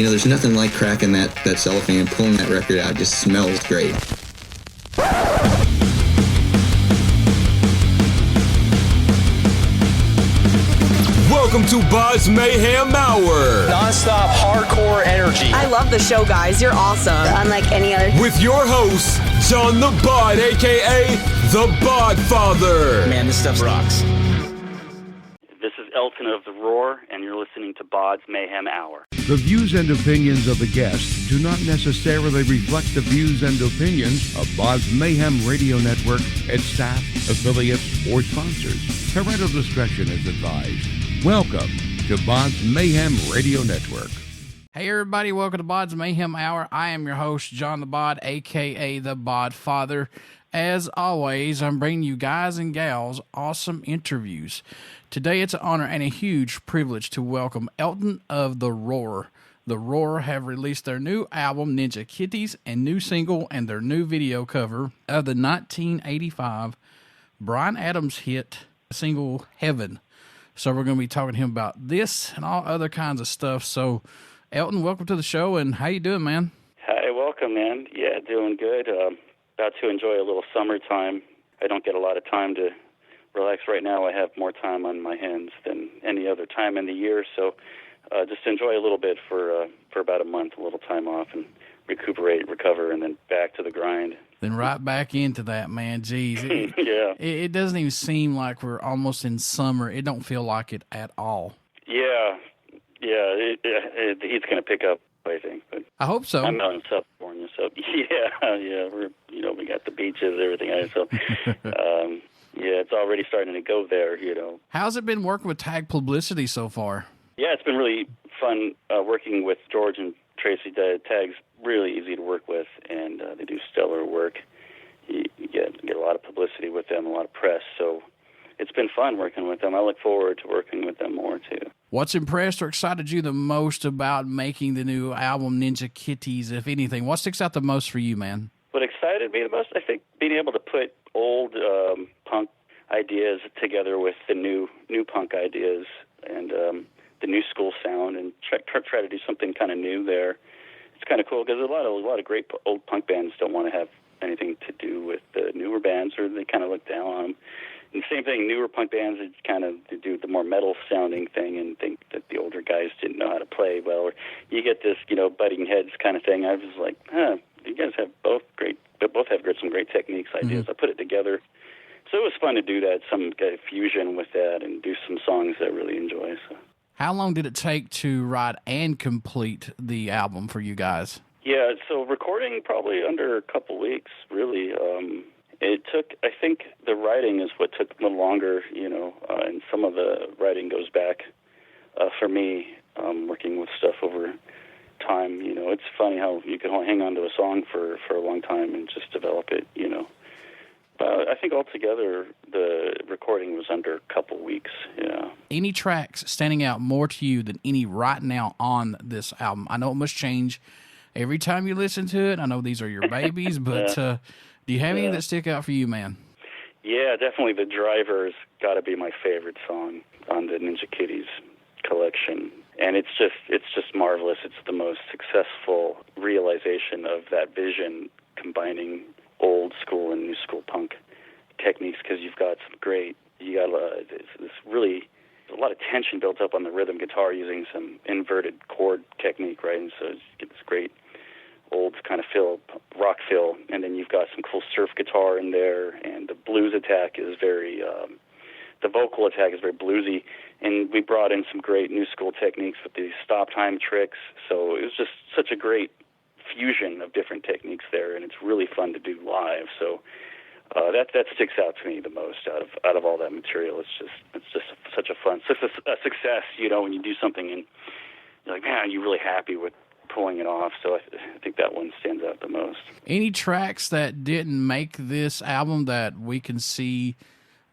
there's nothing like cracking that cellophane and pulling that record out. It just smells great. Welcome to BODS Mayhem Hour. Non-stop hardcore energy. I love the show, guys. You're awesome. Unlike any other. With your host, John the Bod, a.k.a. The Bod Father. Man, this stuff rocks. This is Elton of The Roar, and you're listening to BODS Mayhem Hour. The views and opinions of the guests do not necessarily reflect the views and opinions of BODS Mayhem Radio Network, its staff, affiliates, or sponsors. Parental discretion is advised. Welcome to BODS Mayhem Radio Network. Hey everybody, welcome to BODS Mayhem Hour. I am your host, John the Bod, a.k.a. The Bod Father. As always, I'm bringing you guys and gals awesome interviews. Today it's an honor and a huge privilege to welcome Elton of The Roar. The Roar have released their new album, Ninja Kitties, and new single and their new video cover of the 1985 Bryan Adams hit single, Heaven. So we're going to be talking to him about this and all other kinds of stuff. So, Elton, welcome to the show, and how you doing, man? Hi, welcome, man. Yeah, doing good. About to enjoy a little summertime. I don't get a lot of time to relax right now. I have more time on my hands than any other time in the year, so just enjoy a little bit for about a month, a little time off, and recuperate, recover, and then back to the grind. Then right back into that, man. Jeez. Yeah. It doesn't even seem like we're almost in summer. It don't feel like it at all. Yeah. The heat's going to pick up, I think. But I hope so. I'm out in California, so yeah. We got the beaches, everything. So, it's already starting to go there. How's it been working with Tag Publicity so far? Yeah, it's been really fun working with George and Tracy. Tag's really easy to work with, and they do stellar work. You get a lot of publicity with them, a lot of press, so it's been fun working with them. I look forward to working with them more, too. What's impressed or excited you the most about making the new album, Ninja Kitties, if anything? What sticks out the most for you, man? What excited me the most, I think, being able to put old punk ideas together with the new punk ideas and the new school sound, and try to do something kind of new there. It's kind of cool because a lot of great old punk bands don't want to have anything to do with the newer bands, or they kind of look down on them. And same thing, newer punk bands they do the more metal sounding thing and think that the older guys didn't know how to play well. Or you get this, butting heads kind of thing. I was like, you guys have both have some great techniques, ideas. Mm-hmm. I put it together. So it was fun to do that, some kind of fusion with that, and do some songs that I really enjoy. So. How long did it take to write and complete the album for you guys? Yeah, so recording probably under a couple weeks, really. It took, I think the writing is what took a little longer, and some of the writing goes back for me, working with stuff over time. It's funny how you can hang on to a song for a long time and just develop it, I think altogether the recording was under a couple weeks, yeah. Any tracks standing out more to you than any right now on this album? I know it must change every time you listen to it. I know these are your babies, but do you have any that stick out for you, man? Yeah, definitely The Driver's got to be my favorite song on the Ninja Kitties collection. And it's just marvelous. It's the most successful realization of that vision, combining old school and new school punk techniques, because you got this really a lot of tension built up on the rhythm guitar using some inverted chord technique, right? And so you get this great old kind of rock feel, and then you've got some cool surf guitar in there, and the blues attack is very, the vocal attack is very bluesy, and we brought in some great new school techniques with these stop time tricks, so it was just such a great fusion of different techniques there, and it's really fun to do live, so that sticks out to me the most out of all that material. It's just such a success, when you do something and you're like, man, you're really happy with pulling it off. So I think that one stands out the most. Any tracks that didn't make this album that we can see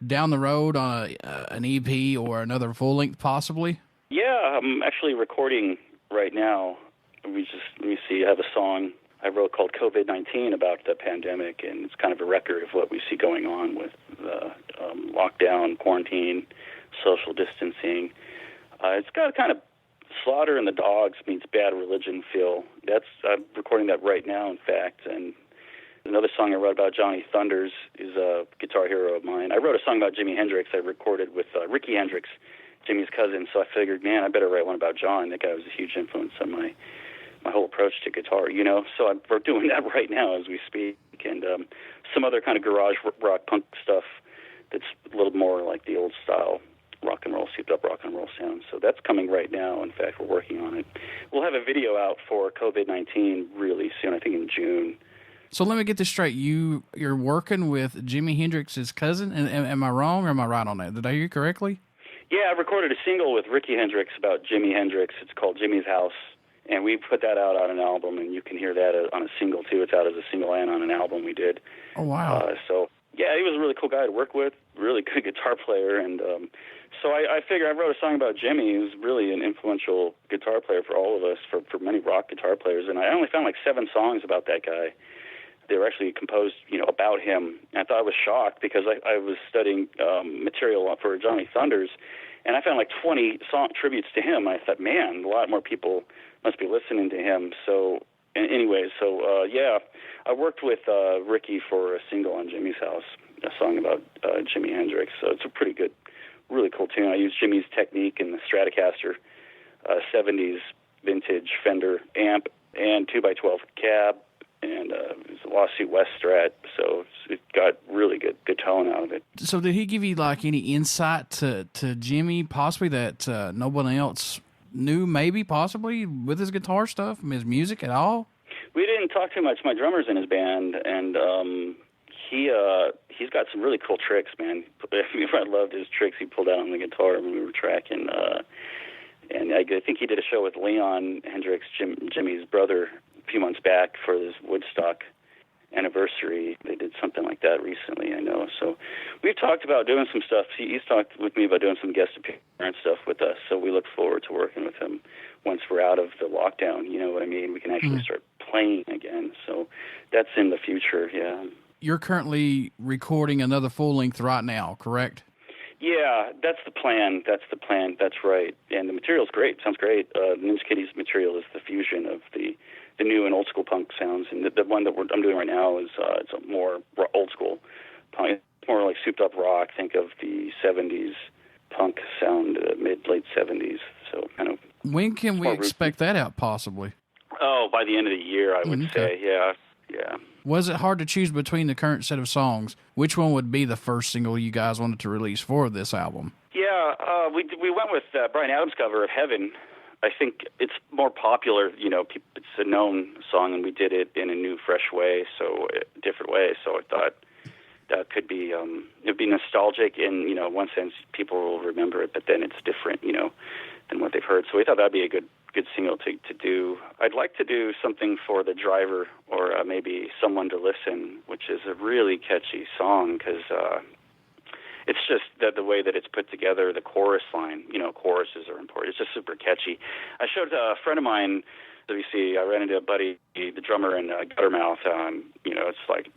down the road on an EP or another full length possibly? Yeah, I'm actually recording right now. Let me see. I have a song I wrote called COVID-19 about the pandemic, and it's kind of a record of what we see going on with the lockdown, quarantine, social distancing. It's got kind of Slaughter and the Dogs meets Bad Religion feel. I'm recording that right now, in fact. And another song I wrote about Johnny Thunders is a guitar hero of mine. I wrote a song about Jimi Hendrix I recorded with Ricky Hendrix, Jimmy's cousin. So I figured, man, I better write one about John. That guy was a huge influence on my whole approach to guitar, you know. So we're doing that right now as we speak. And some other kind of garage rock punk stuff that's a little more like the old style rock and roll, souped up rock and roll sound. So that's coming right now. In fact, we're working on it. We'll have a video out for COVID-19 really soon, I think in June. So let me get this straight. You're working with Jimi Hendrix's cousin? And am I wrong or am I right on that? Did I hear you correctly? Yeah, I recorded a single with Ricky Hendrix about Jimi Hendrix. It's called Jimmy's House. And we put that out on an album, and you can hear that on a single, too. It's out as a single and on an album we did. Oh, wow. So, yeah, he was a really cool guy to work with, really good guitar player. And so I figured I wrote a song about Jimmy. He was really an influential guitar player for all of us, for many rock guitar players. And I only found like 7 songs about that guy. They were actually composed, you know, about him. And I thought I was shocked because I was studying material for Johnny Thunders, and I found like 20 song tributes to him. I thought, man, a lot more people must be listening to him. So, anyways, yeah, I worked with Ricky for a single on Jimmy's House, a song about Jimi Hendrix. So it's a pretty good, really cool tune. I used Jimmy's technique in the Stratocaster 70s vintage Fender amp and 2x12 cab, and it's a Lawsuit West Strat, so it got really good tone out of it. So did he give you like any insight to Jimmy possibly that no one else knew, maybe, possibly, with his guitar stuff, his music at all? We didn't talk too much. My drummer's in his band, and he's got some really cool tricks, man. I loved his tricks he pulled out on the guitar when we were tracking. And I think he did a show with Leon Hendrix, Jimmy's brother, a few months back for his Woodstock anniversary. They did something like that recently, I know. So we've talked about doing some stuff. He's talked with me about doing some guest appearance stuff with us, so we look forward to working with him once we're out of the lockdown, you know what I mean? We can actually start playing again. So that's in the future, yeah. You're currently recording another full-length right now, correct? Yeah, that's the plan. That's right. And the material's great. Sounds great. Ninja Kitties material is the fusion of the new and old school punk sounds. And the one that I'm doing right now is it's a more old school punk. It's more like souped up rock. Think of the 70s punk sound, mid-late 70s. So kind of. When can we expect that out, possibly? Oh, by the end of the year, I would say. Yeah. Was it hard to choose between the current set of songs? Which one would be the first single you guys wanted to release for this album? Yeah, we went with Bryan Adams' cover of Heaven. I think it's more popular, you know, it's a known song, and we did it in a new, fresh way, so a different way. So I thought that could be, it'd be nostalgic in, you know, one sense, people will remember it, but then it's different, you know, than what they've heard. So we thought that'd be a good single to do. I'd like to do something for The Driver, or maybe Someone to Listen, which is a really catchy song, because it's just that the way that it's put together, the chorus line, you know, choruses are important. It's just super catchy. I showed a friend of mine, I ran into a buddy, the drummer in Guttermouth, you know, it's like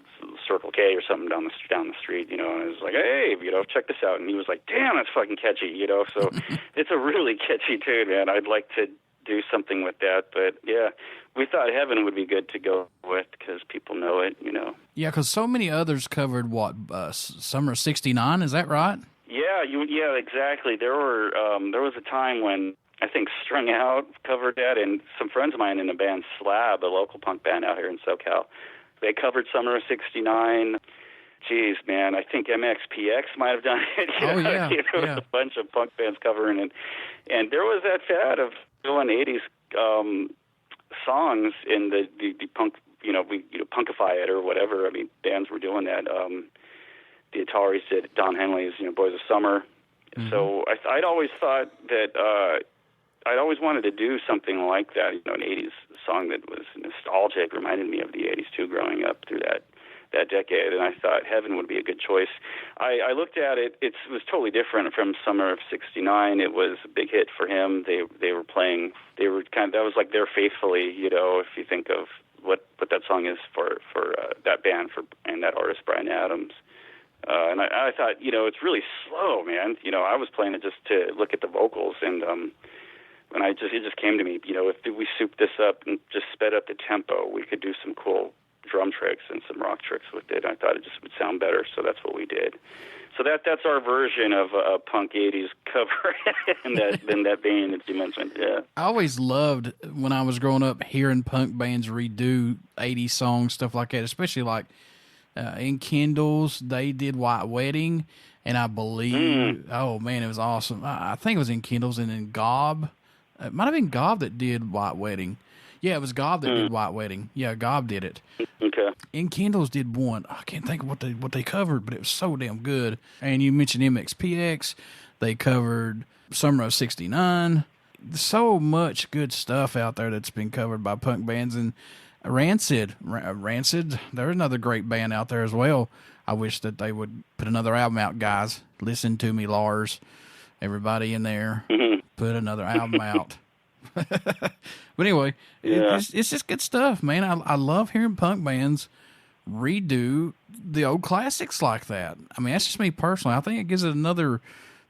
Circle K or something down the street, you know, and I was like, hey, you know, check this out. And he was like, damn, that's fucking catchy, you know, so it's a really catchy tune, man. I'd like to do something with that, but yeah, we thought Heaven would be good to go with because people know it, you know. Yeah, because so many others covered Summer of '69, is that right? Yeah, exactly. There was a time when I think Strung Out covered that, and some friends of mine in the band Slab, a local punk band out here in SoCal, they covered Summer of '69. Jeez, man, I think MXPX might have done it. Yeah. A bunch of punk bands covering it. And there was that fad of doing 80s songs in the punk, you know, punkify it or whatever. I mean, bands were doing that. The Ataris did Don Henley's, you know, Boys of Summer. Mm-hmm. So I'd always thought that I'd always wanted to do something like that, you know, an 80s song that was nostalgic, reminded me of the 80s too, growing up through that decade, and I thought Heaven would be a good choice. I looked at it. It was totally different from Summer of '69. It was a big hit for him. They were playing. They were kind of, that was like their Faithfully. You know, if you think of what that song is for that band and that artist Bryan Adams. And I thought, you know, it's really slow, man. You know, I was playing it just to look at the vocals, and And it just came to me, if we souped this up and just sped up the tempo, we could do some cool drum tricks and some rock tricks with it. I thought it just would sound better, so that's what we did. So that's our version of a punk 80s cover in that vein that you mentioned, yeah. I always loved, when I was growing up, hearing punk bands redo 80s songs, stuff like that, especially like in Kindles, they did White Wedding, and I believe, oh man, it was awesome. I think it was in Kindles, and then Gob. It might have been Gob that did White Wedding. Yeah, it was Gob that did White Wedding. Yeah, Gob did it. Okay. And Kindles did one. I can't think of what they covered, but it was so damn good. And you mentioned MXPX. They covered Summer of '69. So much good stuff out there that's been covered by punk bands. And Rancid, there's another great band out there as well. I wish that they would put another album out, guys. Listen to me, Lars. Everybody in there, put another album out. But anyway, it's just good stuff, man. I love hearing punk bands redo the old classics like that. I mean, that's just me personally. I think it gives it another,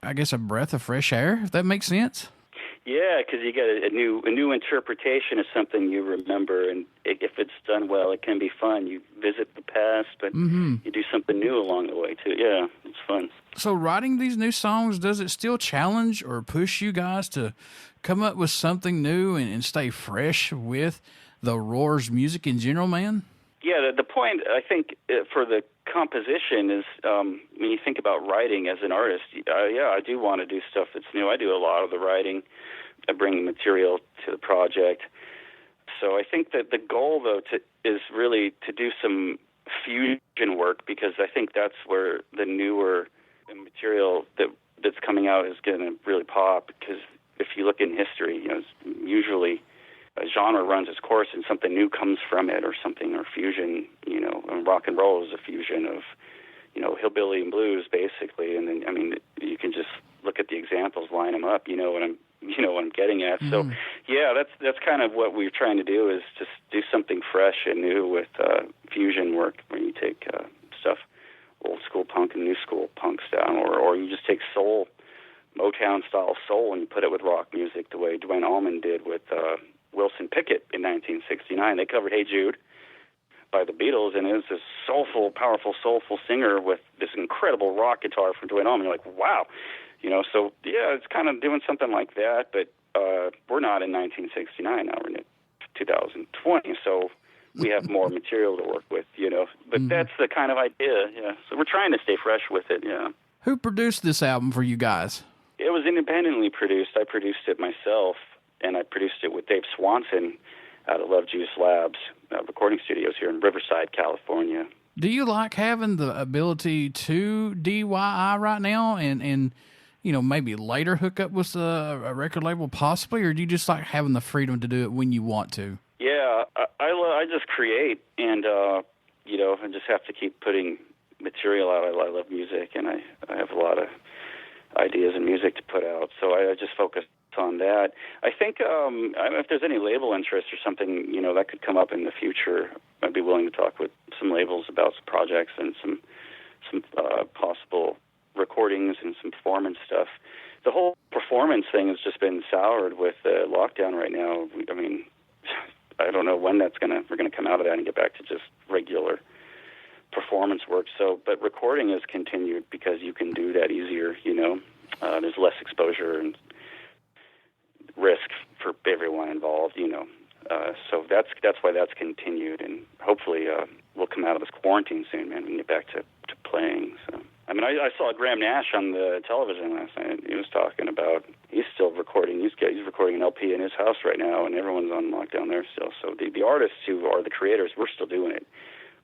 I guess, a breath of fresh air, if that makes sense. Yeah, because you get a new interpretation of something you remember, and if it's done well, it can be fun. You visit the past, but you do something new along the way too. Yeah, it's fun. So writing these new songs, does it still challenge or push you guys to come up with something new and stay fresh with the Roar's music in general, man? Yeah, the point, I think, for the composition is, when you think about writing as an artist, I do want to do stuff that's new. I do a lot of the writing. I bring material to the project. So I think that the goal, though, is really to do some fusion work, because I think that's where the newer material that's coming out is going to really pop. Because if you look in history, usually a genre runs its course and something new comes from it, or fusion, and rock and roll is a fusion of, hillbilly and blues, basically. And then, I mean, you can just look at the examples, line them up, what I'm getting at. So, yeah, that's kind of what we're trying to do, is just do something fresh and new with fusion work, where you take stuff, old school punk and new school punk style, or you just take soul, Motown-style soul, and you put it with rock music, the way Duane Allman did with Wilson Pickett in 1969. They covered Hey Jude by the Beatles, and it was this soulful, powerful, soulful singer with this incredible rock guitar from Duane Allman. You're like, wow. So, yeah, it's kind of doing something like that, but we're not in 1969 now. We're in 2020, so we have more material to work with, But that's the kind of idea, yeah. So we're trying to stay fresh with it, yeah. Who produced this album for you guys? It was independently produced. I produced it myself, and I produced it with Dave Swanson out of Love Juice Labs recording studios here in Riverside, California. Do you like having the ability to DIY right now and maybe later hook up with a record label possibly, or do you just like having the freedom to do it when you want to? Yeah, I just create, and I just have to keep putting material out. I love music, and I have a lot of ideas and music to put out, so I just focus on that. I think if there's any label interest or something, that could come up in the future, I'd be willing to talk with some labels about some projects and some possible recordings and some performance stuff. The whole performance thing has just been soured with lockdown right now. I mean, I don't know when we're going to come out of that and get back to just regular performance work. So, but recording has continued because you can do that easier. There's less exposure and risk for everyone involved. So that's why that's continued, and hopefully we'll come out of this quarantine soon, man. We can get back to playing. So, I mean, I saw Graham Nash on the television last night. He was talking about he's still recording. He's recording an LP in his house right now, and everyone's on lockdown there still. So the artists who are the creators, we're still doing it.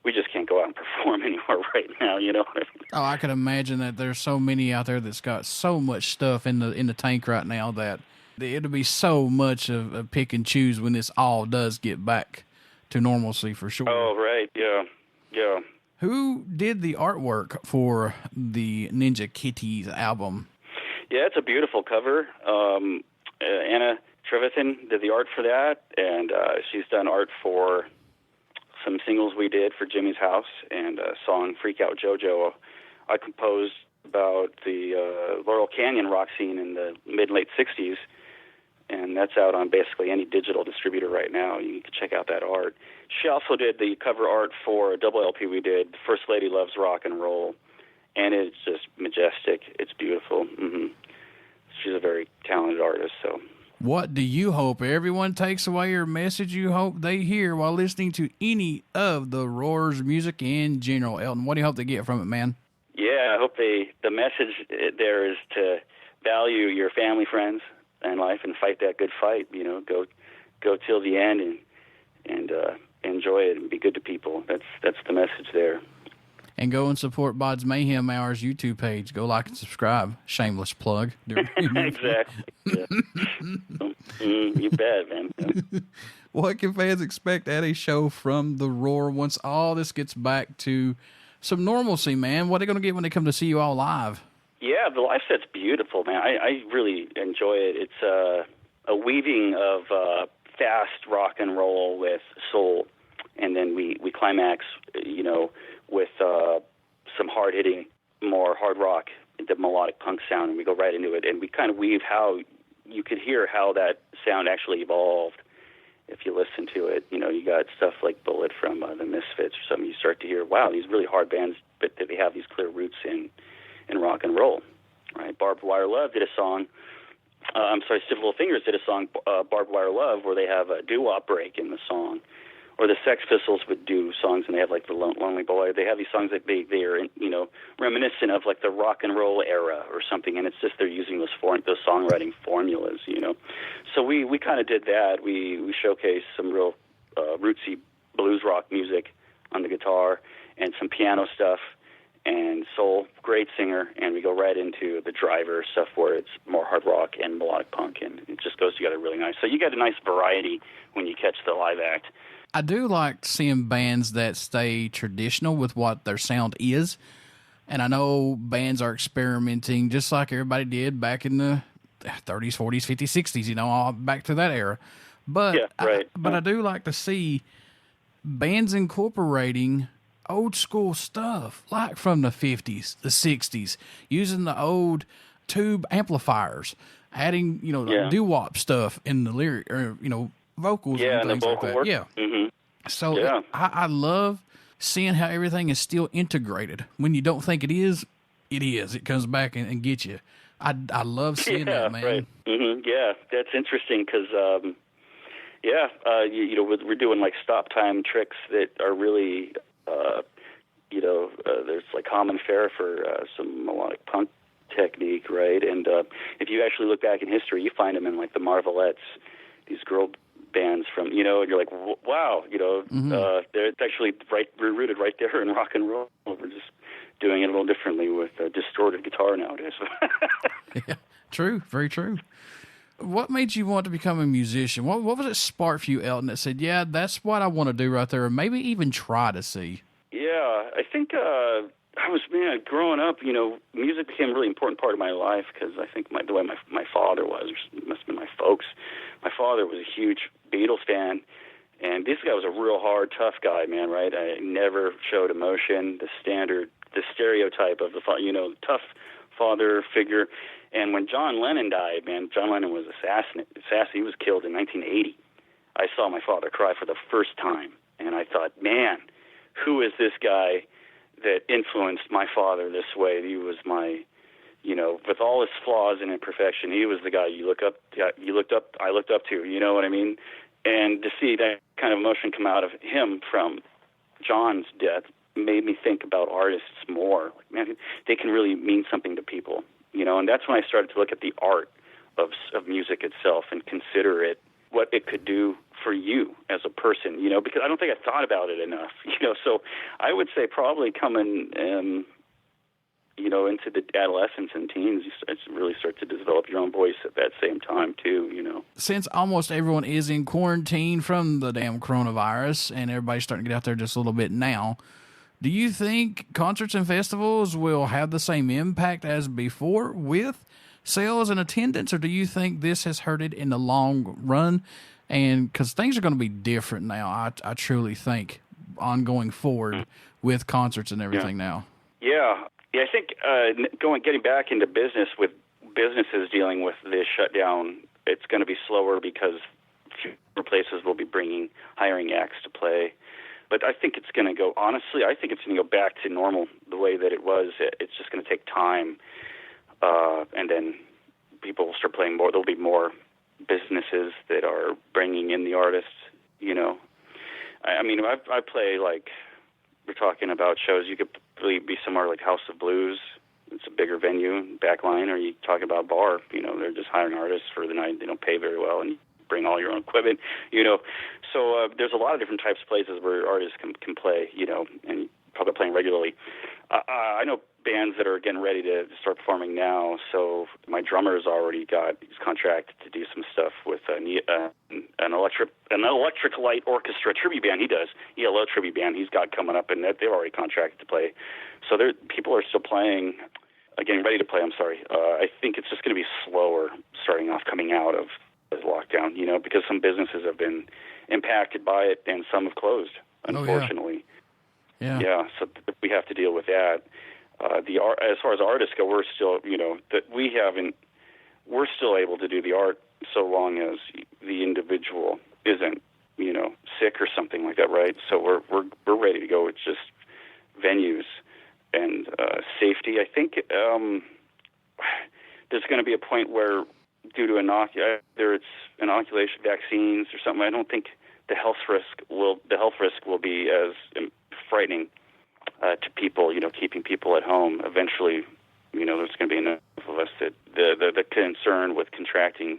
We just can't go out and perform anymore right now, Oh, I can imagine that there's so many out there that's got so much stuff in the tank right now that it'll be so much of pick and choose when this all does get back to normalcy for sure. Oh, right, yeah. Who did the artwork for the Ninja Kitties album? Yeah, it's a beautiful cover. Anna Trevethan did the art for that, and she's done art for some singles we did for Jimmy's House and a song, Freak Out JoJo. I composed about the Laurel Canyon rock scene in the mid-late 60s and that's out on basically any digital distributor right now. You can check out that art. She also did the cover art for a double LP we did, First Lady Loves Rock and Roll, and it's just majestic. It's beautiful. She's a very talented artist. So, what do you hope everyone takes away, or message you hope they hear while listening to any of the Roar's music in general? Elton, what do you hope they get from it, man? Yeah, I hope the message there is to value your family, friends, and life, and fight that good fight. You know, go till the end and enjoy it and be good to people. That's the message there. And go and support BODS Mayhem Hour's YouTube page. Go like and subscribe. Shameless plug. Exactly. Yeah. You bet, man. What can fans expect at a show from The Roar once all this gets back to some normalcy, man? What are they going to get when they come to see you all live? Yeah, the live set's beautiful, man. I really enjoy it. It's a weaving of fast rock and roll with soul, and then we climax, you know, with some hard-hitting, more hard rock, the melodic punk sound, and we go right into it. And we kind of weave how you could hear how that sound actually evolved if you listen to it. You know, you got stuff like Bullet from the Misfits or something. You start to hear, wow, these really hard bands, but they have these clear roots in rock and roll, right? Barbed Wire Love did a song. Stiff Little Fingers did a song, Barbed Wire Love, where they have a doo-wop break in the song. Or the Sex Pistols would do songs, and they have like the Lonely Boy. They have these songs that they are, you know, reminiscent of like the rock and roll era or something, and it's just they're using those songwriting formulas, you know. So we kind of did that. We showcased some real rootsy blues rock music on the guitar and some piano stuff and soul. Great singer, and we go right into the Driver stuff where it's more hard rock and melodic punk, and it just goes together really nice. So you get a nice variety when you catch the live act. I do like seeing bands that stay traditional with what their sound is. And I know bands are experimenting just like everybody did back in the 30s, 40s, 50s, 60s, you know, all back to that era. But, yeah, right. I do like to see bands incorporating old school stuff, like from the 50s, the 60s, using the old tube amplifiers, adding, you know, like doo-wop stuff in the lyric, or, you know, vocals and things like that. Work. Yeah. Mm-hmm. So I love seeing how everything is still integrated. When you don't think it is, it is. It comes back and gets you. I love seeing that, man. Right. Mm-hmm. Yeah, that's interesting because, you know, we're doing like stop time tricks that are really, you know, there's like common fare for some melodic punk technique, right? And if you actually look back in history, you find them in like the Marvelettes, these girl bands from, you know, and you're like, wow, you know, they're actually rooted right there in rock and roll. We're just doing it a little differently with distorted guitar nowadays. Yeah, true, very true. What made you want to become a musician? What was it sparked for you, Elton, that said, yeah, that's what I want to do right there, or maybe even try to see? Yeah, I think growing up, you know, music became a really important part of my life because I think the way my father was, or it must have been my folks. My father was a huge Beatles fan, and this guy was a real hard, tough guy, man, right? I never showed emotion, the stereotype of the, you know, tough father figure. And when John Lennon died, man, John Lennon was assassinated. He was killed in 1980. I saw my father cry for the first time, and I thought, man, who is this guy that influenced my father this way? He was my, you know, with all his flaws and imperfection, he was the guy I looked up to, you know what I mean? And to see that kind of emotion come out of him from John's death made me think about artists more. Like, man, they can really mean something to people, you know, and that's when I started to look at the art of music itself and consider it, what it could do for you as a person, you know, because I don't think I thought about it enough, you know. So I would say probably coming, you know, into the adolescence and teens, you really start to develop your own voice at that same time too, you know. Since almost everyone is in quarantine from the damn coronavirus and everybody's starting to get out there just a little bit now, do you think concerts and festivals will have the same impact as before with sales and attendance, or do you think this has hurt it in the long run? And because things are going to be different now, I truly think, ongoing forward with concerts and everything now. Yeah, I think getting back into business with businesses dealing with this shutdown it's going to be slower because fewer places will be hiring acts to play. But I think it's going to go, honestly, I think it's going to go back to normal the way that it was. It's just going to take time. And then people will start playing more. There'll be more businesses that are bringing in the artists, you know. I mean, I play, like, we're talking about shows. You could be somewhere like House of Blues. It's a bigger venue, backline, or you talk about bar. You know, they're just hiring artists for the night. They don't pay very well, and you bring all your own equipment, you know. So there's a lot of different types of places where artists can play, you know, and probably playing regularly. I know bands that are getting ready to start performing now. So my drummer's already got his contract to do some stuff with an electric light orchestra tribute band. He does ELO tribute band. He's got coming up, and they're already contracted to play. So people are still playing, getting ready to play. I'm sorry. I think it's just going to be slower starting off, coming out of the lockdown. You know, because some businesses have been impacted by it, and some have closed, unfortunately. Yeah. So we have to deal with that. As far as artists go, we're still, you know, we're still able to do the art so long as the individual isn't, you know, sick or something like that, right? So we're ready to go. It's just venues and safety. I think there's going to be a point where, due to either it's inoculation, vaccines, or something, I don't think the health risk will be as frightening to people, you know, keeping people at home. Eventually, you know, there's going to be enough of us that the concern with contracting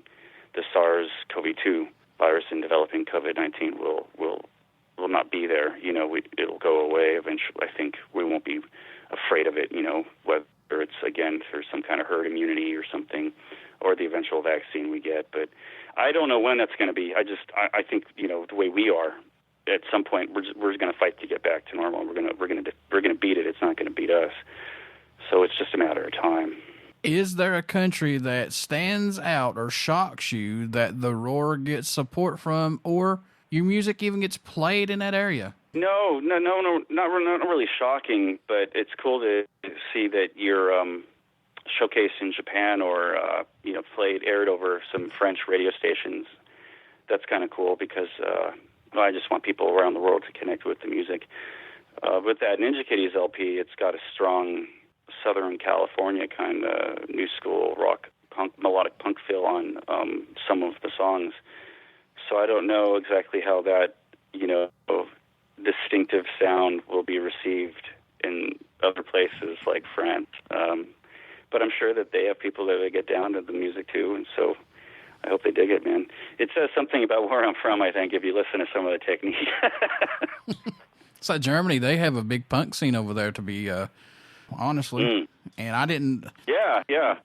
the SARS-CoV-2 virus and developing COVID-19 will not be there. You know, it'll go away eventually. I think we won't be afraid of it, you know, whether it's, again, for some kind of herd immunity or something, or the eventual vaccine we get. But I don't know when that's going to be. I think, you know, the way we are, at some point we're going to fight to get back to normal. We're going to beat it. It's not going to beat us. So it's just a matter of time. Is there a country that stands out or shocks you that the Roar gets support from, or your music even gets played in that area? No, not really shocking, but it's cool to see that you're showcased in Japan, or you know, aired over some French radio stations. That's kind of cool, because I just want people around the world to connect with the music. With that Ninja Kitties LP, it's got a strong Southern California kind of new school rock, punk, melodic punk feel on some of the songs. So I don't know exactly how that, you know, distinctive sound will be received in other places like France. But I'm sure that they have people that get down to the music too, and so I hope they dig it, man. It says something about where I'm from, I think, if you listen to some of the technique. It's like Germany. They have a big punk scene over there, to be honestly. And I didn't... Yeah.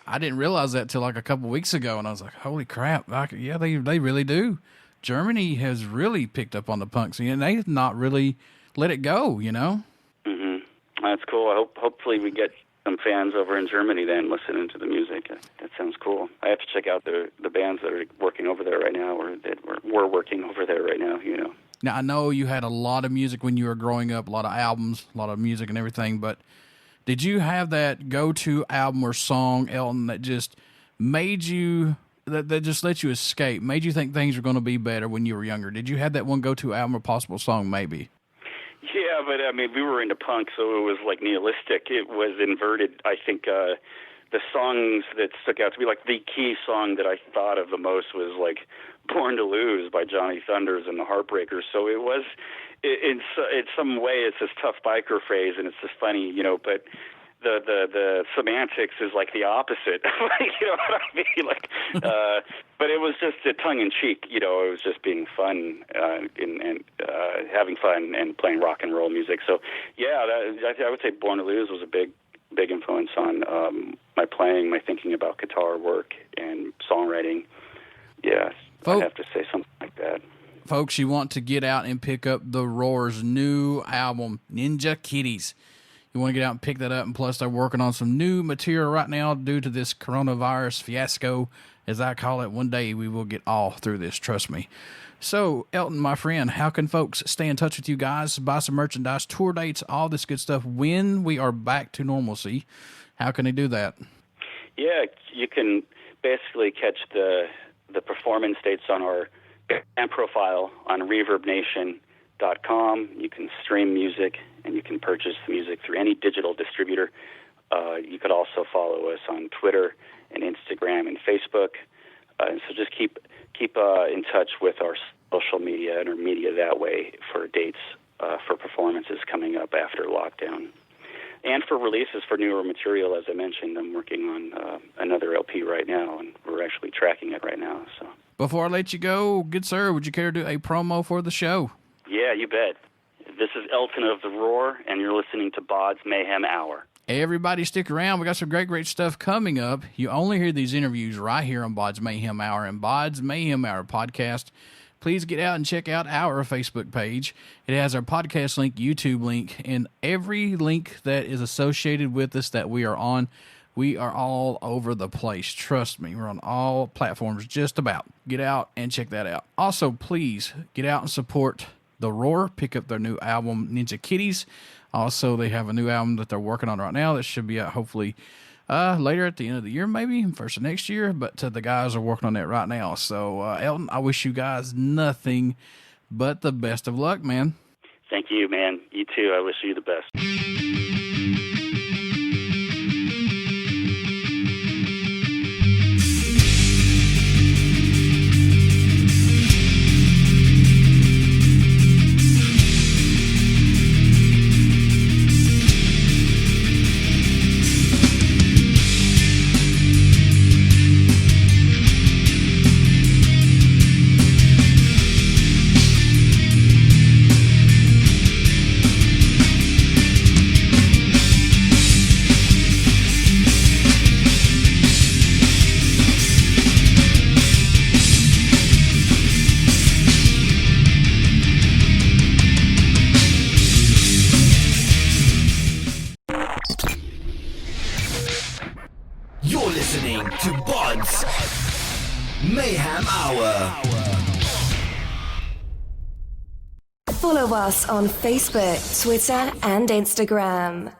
I didn't realize that till like a couple weeks ago, and I was like, holy crap. Yeah, they really do. Germany has really picked up on the punk scene, and they've not really let it go, you know? Mm-hmm. That's cool. Hopefully we get some fans over in Germany then listening to the music. That sounds cool. I have to check out the bands that are working over there right now, or that were working over there right now, you know. Now, I know you had a lot of music when you were growing up, a lot of albums, a lot of music and everything, but did you have that go-to album or song, Elton, that just made you, that just let you escape, made you think things were going to be better when you were younger? Did you have that one go-to album or possible song, maybe? Yeah, but I mean, we were into punk, so it was like nihilistic. It was inverted. I think the songs that stuck out to me, like the key song that I thought of the most was like Born to Lose by Johnny Thunders and the Heartbreakers. So it was, in some way, it's this tough biker phrase, and it's just funny, you know, but the semantics is like the opposite. You know what I mean? Like, but it was just a tongue-in-cheek, you know, it was just being fun and having fun and playing rock and roll music. So, yeah, I would say Born to Lose was a big influence on my playing, my thinking about guitar work and songwriting. Yeah, I'd have to say something like that. Folks, you want to get out and pick up the Roar's new album, Ninja Kitties. You want to get out and pick that up, and plus they're working on some new material right now due to this coronavirus fiasco, as I call it. One day we will get all through this, trust me. So, Elton, my friend, how can folks stay in touch with you guys, buy some merchandise, tour dates, all this good stuff when we are back to normalcy? How can they do that? Yeah, you can basically catch the the performance dates on our band profile on ReverbNation.com. You can stream music, and you can purchase music through any digital distributor. You could also follow us on Twitter and Instagram and Facebook. And so just keep in touch with our social media and our media that way for dates for performances coming up after lockdown. And for releases for newer material, as I mentioned, I'm working on another LP right now, and we're actually tracking it right now. So Before I let you go, good sir, would you care to do a promo for the show? Yeah, you bet. This is Elton of The Roar, and you're listening to BODS Mayhem Hour. Everybody stick around. We got some great stuff coming up. You only hear these interviews right here on BODS Mayhem Hour and BODS Mayhem Hour podcast. Please get out and check out our Facebook page. It has our podcast link, YouTube link, and every link that is associated with us that we are on. We are all over the place. Trust me, we're on all platforms just about. Get out and check that out. Also, please get out and support The Roar. Pick up their new album, Ninja Kitties. Also, they have a new album that they're working on right now that should be out hopefully later at the end of the year, maybe first of next year. But the guys are working on that right now. So, Elton, I wish you guys nothing but the best of luck, man. Thank you, man. You too. I wish you the best. You're listening to BODS Mayhem Hour. Follow us on Facebook, Twitter, and Instagram.